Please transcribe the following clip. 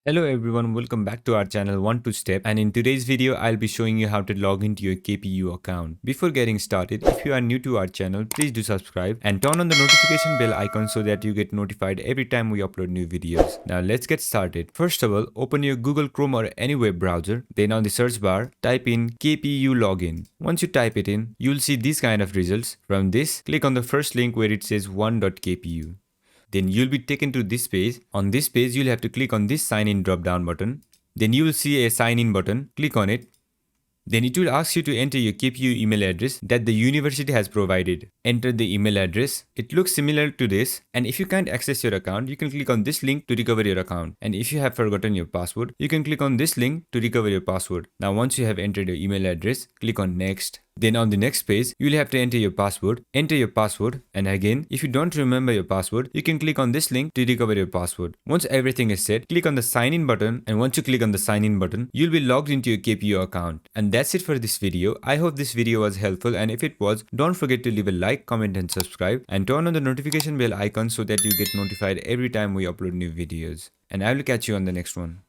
Hello everyone, welcome back to our channel One to Step, and in today's video I'll be showing you how to log into your KPU account. Before getting started, if you are new to our channel, please do subscribe and turn on the notification bell icon so that you get notified every time we upload new videos. Now let's get started. First of all, open your Google Chrome or any web browser. Then on the search bar, type in KPU Login. Once you type it in, you'll see these kind of results. From this, click on the first link where it says one.kpu. Then you'll be taken to this page. On this page, you'll have to click on this sign in drop down button. Then you will see a sign in button. Click on it. Then it will ask you to enter your KPU email address that the university has provided. Enter the email address. It looks similar to this, and if you can't access your account, you can click on this link to recover your account. And if you have forgotten your password, you can click on this link to recover your password. Now once you have entered your email address, click on next. Then on the next page, you will have to enter your password. Enter your password, and again, if you don't remember your password, you can click on this link to recover your password. Once everything is set, click on the sign in button, and once you click on the sign in button, you'll be logged into your KPU account. And that's it for this video. I hope this video was helpful, and if it was, don't forget to leave a like, comment and subscribe, and turn on the notification bell icon so that you get notified every time we upload new videos. And I will catch you on the next one.